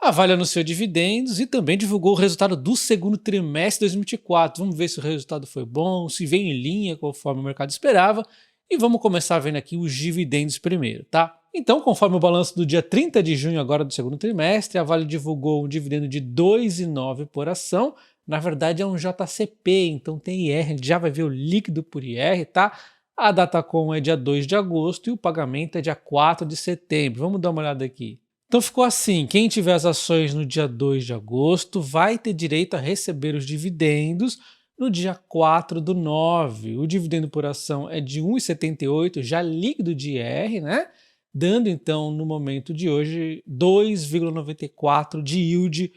A Vale anunciou dividendos e também divulgou o resultado do segundo trimestre de 2024. Vamos ver se o resultado foi bom, se vem em linha conforme o mercado esperava. E vamos começar vendo aqui os dividendos primeiro, tá? Então, conforme o balanço do dia 30 de junho agora do segundo trimestre, a Vale divulgou um dividendo de R$ 2,09 por ação. Na verdade é um JCP, então tem IR, a gente já vai ver o líquido por IR, tá? A Datacom é dia 2 de agosto e o pagamento é dia 4 de setembro. Vamos dar uma olhada aqui. Então ficou assim, quem tiver as ações no dia 2 de agosto vai ter direito a receber os dividendos no dia 4/9. O dividendo por ação é de R$ 1,78, já líquido de IR, né? Dando então no momento de hoje 2,94 de yield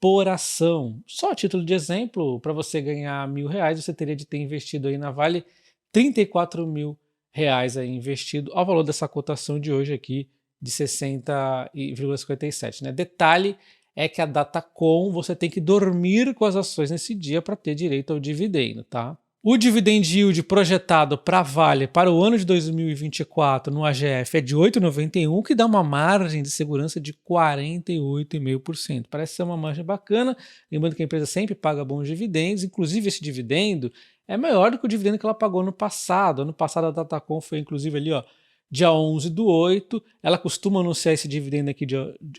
por ação. Só a título de exemplo, para você ganhar R$ 1.000, você teria de ter investido aí na Vale R$ 34 mil aí investido ao valor dessa cotação de hoje aqui de 60,57, né? Detalhe é que a Datacom você tem que dormir com as ações nesse dia para ter direito ao dividendo, tá? O dividend yield projetado para a Vale para o ano de 2024 no AGF é de 8,91, que dá uma margem de segurança de 48,5%. Parece ser uma margem bacana, lembrando que a empresa sempre paga bons dividendos, inclusive esse dividendo é maior do que o dividendo que ela pagou no passado. Ano passado a Datacom foi inclusive ali, ó, dia 11/8, ela costuma anunciar esse dividendo aqui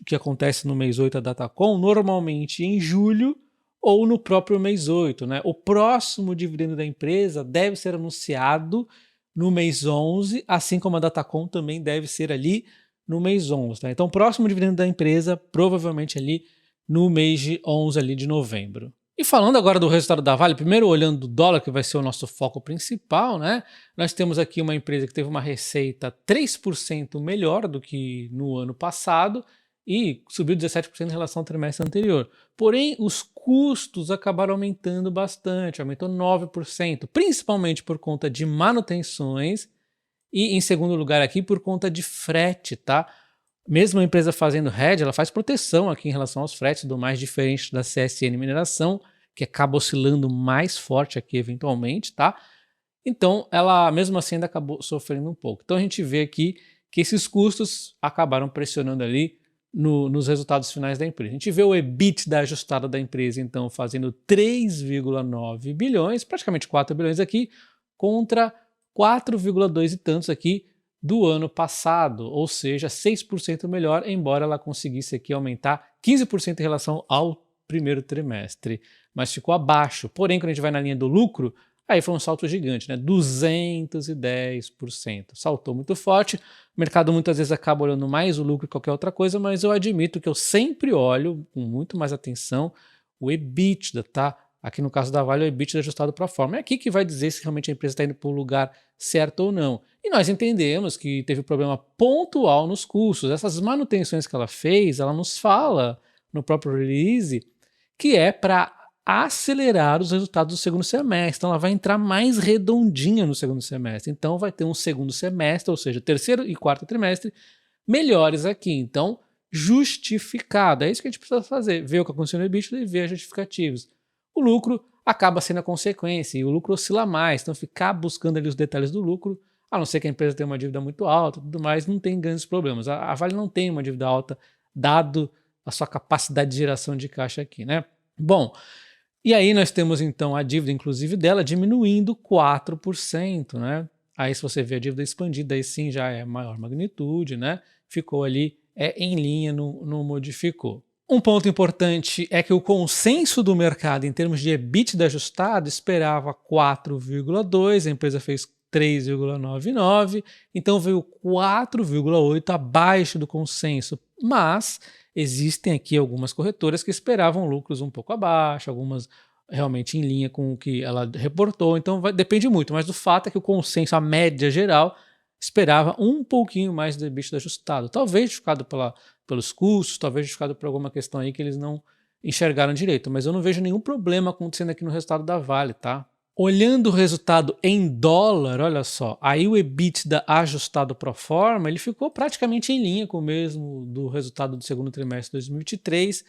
que acontece no mês 8 da Datacom, normalmente em julho ou no próprio mês 8, né? O próximo dividendo da empresa deve ser anunciado no mês 11, assim como a Datacom também deve ser ali no mês 11, tá? Então o próximo dividendo da empresa provavelmente ali no mês de 11 ali de novembro. E falando agora do resultado da Vale, primeiro olhando o dólar, que vai ser o nosso foco principal, né? Nós temos aqui uma empresa que teve uma receita 3% melhor do que no ano passado e subiu 17% em relação ao trimestre anterior. Porém, os custos acabaram aumentando bastante, aumentou 9%, principalmente por conta de manutenções e, em segundo lugar aqui, por conta de frete, tá? Mesmo a empresa fazendo hedge, ela faz proteção aqui em relação aos fretes, do mais diferente da CSN Mineração, que acaba oscilando mais forte aqui eventualmente, tá? Então, ela mesmo assim ainda acabou sofrendo um pouco. Então a gente vê aqui que esses custos acabaram pressionando ali nos resultados finais da empresa. A gente vê o EBITDA ajustado da empresa, então, fazendo 3,9 bilhões, praticamente 4 bilhões aqui, contra 4,2 e tantos aqui do ano passado, ou seja, 6% melhor, embora ela conseguisse aqui aumentar 15% em relação ao primeiro trimestre, mas ficou abaixo. Porém, quando a gente vai na linha do lucro, aí foi um salto gigante, né? 210%. Saltou muito forte. O mercado muitas vezes acaba olhando mais o lucro que qualquer outra coisa, mas eu admito que eu sempre olho com muito mais atenção o EBITDA, tá? Aqui no caso da Vale, o EBITDA ajustado para a forma. É aqui que vai dizer se realmente a empresa está indo para o lugar certo ou não. E nós entendemos que teve problema pontual nos custos. Essas manutenções que ela fez, ela nos fala no próprio release que é para acelerar os resultados do segundo semestre. Então ela vai entrar mais redondinha no segundo semestre. Então vai ter um segundo semestre, ou seja, terceiro e quarto trimestre, melhores aqui. Então, justificado. É isso que a gente precisa fazer. Ver o que aconteceu no EBITDA e ver as justificativas. O lucro acaba sendo a consequência e o lucro oscila mais. Então ficar buscando ali os detalhes do lucro, a não ser que a empresa tenha uma dívida muito alta e tudo mais, não tem grandes problemas. A Vale não tem uma dívida alta, dado a sua capacidade de geração de caixa aqui, né? Bom, e aí nós temos então a dívida inclusive dela diminuindo 4%, né? Aí se você vê a dívida expandida, aí sim já é maior magnitude, né? Ficou ali em linha, não modificou. Um ponto importante é que o consenso do mercado em termos de EBITDA ajustado esperava 4,2, a empresa fez 3,99, então veio 4,8 abaixo do consenso, mas existem aqui algumas corretoras que esperavam lucros um pouco abaixo, algumas realmente em linha com o que ela reportou, então depende muito, mas o fato é que o consenso, a média geral, esperava um pouquinho mais do EBITDA ajustado, talvez justificado pelos custos, talvez justificado por alguma questão aí que eles não enxergaram direito, mas eu não vejo nenhum problema acontecendo aqui no resultado da Vale, tá? Olhando o resultado em dólar, olha só, aí o EBITDA ajustado pro forma, ele ficou praticamente em linha com o mesmo do resultado do segundo trimestre de 2023,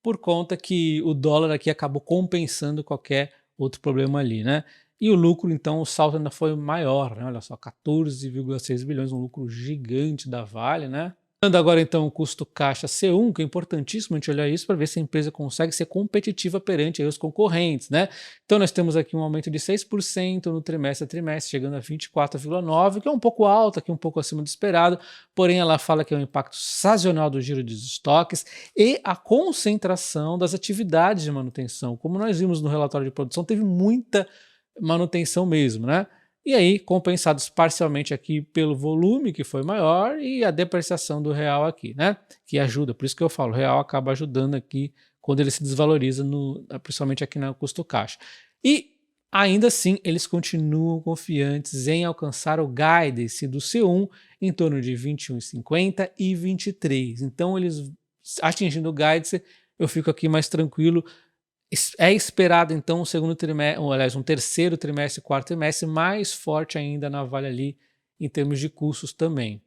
por conta que o dólar aqui acabou compensando qualquer outro problema ali, né? E o lucro, então, o salto ainda foi maior, né? Olha só, 14,6 bilhões, um lucro gigante da Vale, né? Dando agora então o custo caixa C1, que é importantíssimo a gente olhar isso para ver se a empresa consegue ser competitiva perante aí os concorrentes, né? Então nós temos aqui um aumento de 6% no trimestre a trimestre, chegando a 24,9, que é um pouco alto, aqui um pouco acima do esperado, porém ela fala que é um impacto sazonal do giro dos estoques e a concentração das atividades de manutenção. Como nós vimos no relatório de produção, teve muita manutenção mesmo, né? E aí, compensados parcialmente aqui pelo volume, que foi maior, e a depreciação do real aqui, né? Que ajuda, por isso que eu falo, o real acaba ajudando aqui quando ele se desvaloriza, principalmente aqui no custo caixa. E ainda assim, eles continuam confiantes em alcançar o guidance do C1 em torno de 21,50 e 23. Então, eles atingindo o guidance, eu fico aqui mais tranquilo. É esperado, então, um segundo trimestre, ou, aliás, um terceiro trimestre e quarto trimestre mais forte ainda na Vale ali em termos de custos também.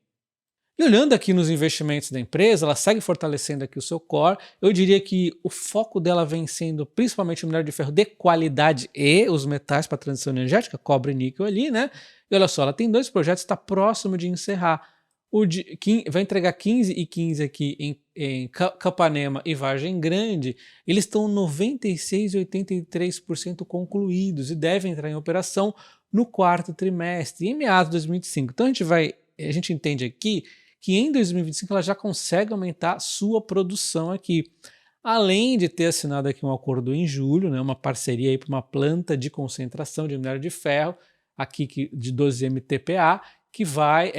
E olhando aqui nos investimentos da empresa, ela segue fortalecendo aqui o seu core. Eu diria que o foco dela vem sendo principalmente o minério de ferro de qualidade e os metais para transição energética, cobre e níquel ali, né? E olha só, ela tem 2 projetos, está próximo de encerrar. Vai entregar 15 e 15 aqui em Capanema e Vargem Grande. Eles estão 96% e 83% concluídos e devem entrar em operação no quarto trimestre, em meados de 2025. Então a gente entende aqui que em 2025 ela já consegue aumentar sua produção aqui. Além de ter assinado aqui um acordo em julho, né, uma parceria para uma planta de concentração de minério de ferro, aqui de 12 MTPA, que vai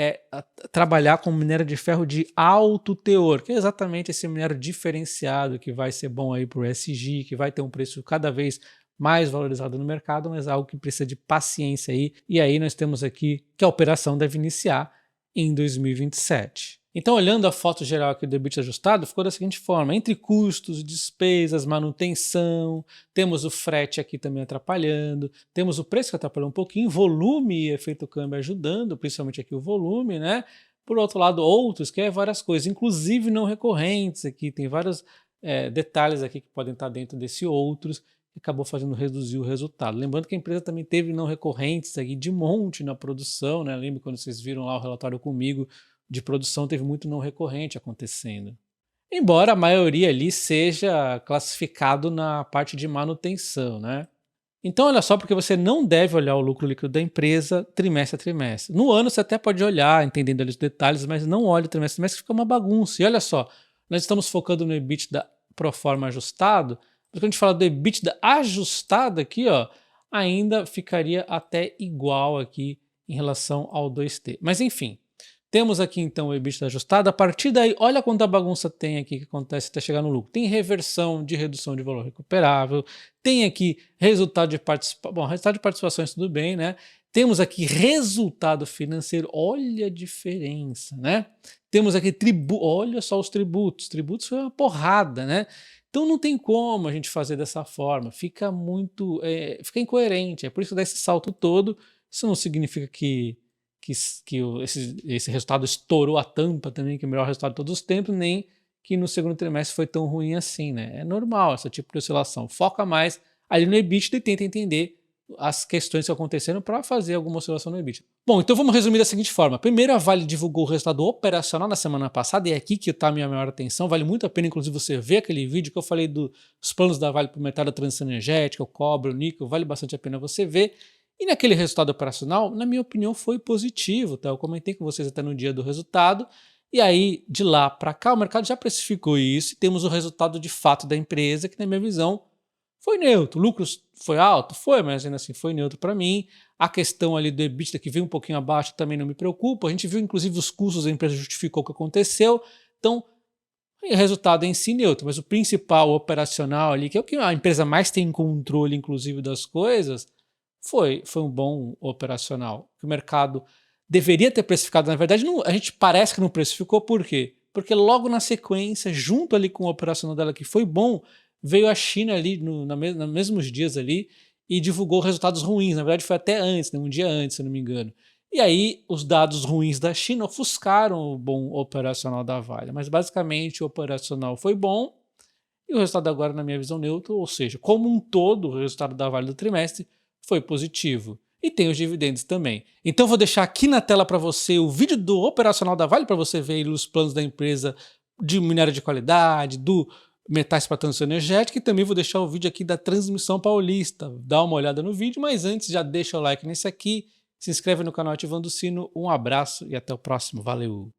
trabalhar com minério de ferro de alto teor, que é exatamente esse minério diferenciado que vai ser bom aí para o ESG, que vai ter um preço cada vez mais valorizado no mercado, mas algo que precisa de paciência aí. E aí nós temos aqui que a operação deve iniciar em 2027. Então, olhando a foto geral aqui do EBIT ajustado, ficou da seguinte forma: entre custos, despesas, manutenção, temos o frete aqui também atrapalhando, temos o preço que atrapalhou um pouquinho, volume e efeito câmbio ajudando, principalmente aqui o volume, né? Por outro lado, outros, que é várias coisas, inclusive não recorrentes aqui, tem vários detalhes aqui que podem estar dentro desse outros, que acabou fazendo reduzir o resultado. Lembrando que a empresa também teve não recorrentes aqui de monte na produção, né? Lembra quando vocês viram lá o relatório comigo, de produção teve muito não recorrente acontecendo. Embora a maioria ali seja classificado na parte de manutenção, né? Então olha só, porque você não deve olhar o lucro líquido da empresa trimestre a trimestre. No ano você até pode olhar, entendendo ali os detalhes, mas não olhe trimestre a trimestre, que fica uma bagunça. E olha só, nós estamos focando no EBITDA pro forma ajustado, mas quando a gente fala do EBITDA ajustado aqui, ó, ainda ficaria até igual aqui em relação ao 2T. Mas enfim, temos aqui então o EBITDA ajustado. A partir daí, olha quanta bagunça tem aqui que acontece até chegar no lucro. Tem reversão de redução de valor recuperável, tem aqui resultado de participação. Bom, resultado de participações tudo bem, né? Temos aqui resultado financeiro, olha a diferença, né? Temos aqui olha só os tributos. Tributos foi uma porrada, né? Então não tem como a gente fazer dessa forma. Fica muito, fica incoerente. É por isso que dá esse salto todo. Isso não significa que esse resultado estourou a tampa também, que é o melhor resultado de todos os tempos, nem que no segundo trimestre foi tão ruim assim, né? É normal esse tipo de oscilação. Foca mais ali no EBITDA e tenta entender as questões que aconteceram para fazer alguma oscilação no EBITDA. Bom, então vamos resumir da seguinte forma. Primeiro, a Vale divulgou o resultado operacional na semana passada, e é aqui que está a minha maior atenção. Vale muito a pena, inclusive, você ver aquele vídeo que eu falei dos planos da Vale para o mercado da transição energética, o cobre, o níquel, vale bastante a pena você ver. E naquele resultado operacional, na minha opinião, foi positivo, tá? Eu comentei com vocês até no dia do resultado, e aí de lá para cá o mercado já precificou isso e temos o resultado de fato da empresa, que na minha visão foi neutro. O lucro foi alto? Foi, mas ainda assim foi neutro para mim. A questão ali do EBITDA, que veio um pouquinho abaixo, também não me preocupa. A gente viu inclusive os custos, a empresa justificou o que aconteceu, então o resultado em si neutro, mas o principal operacional ali, que é o que a empresa mais tem controle inclusive das coisas, foi um bom operacional, que o mercado deveria ter precificado. Na verdade, a gente parece que não precificou, por quê? Porque logo na sequência, junto ali com o operacional dela, que foi bom, veio a China ali, nos mesmos dias ali, e divulgou resultados ruins. Na verdade, foi até antes, né, um dia antes, se não me engano. E aí, os dados ruins da China ofuscaram o bom operacional da Vale. Mas, basicamente, o operacional foi bom, e o resultado agora, na minha visão, neutro, ou seja, como um todo, o resultado da Vale do trimestre foi positivo. e tem os dividendos também. Então vou deixar aqui na tela para você o vídeo do operacional da Vale para você ver aí os planos da empresa de minério de qualidade, do metais para transição energética, e também vou deixar o vídeo aqui da Transmissão Paulista. Dá uma olhada no vídeo, mas antes já deixa o like nesse aqui, se inscreve no canal ativando o sino. Um abraço e até o próximo. Valeu!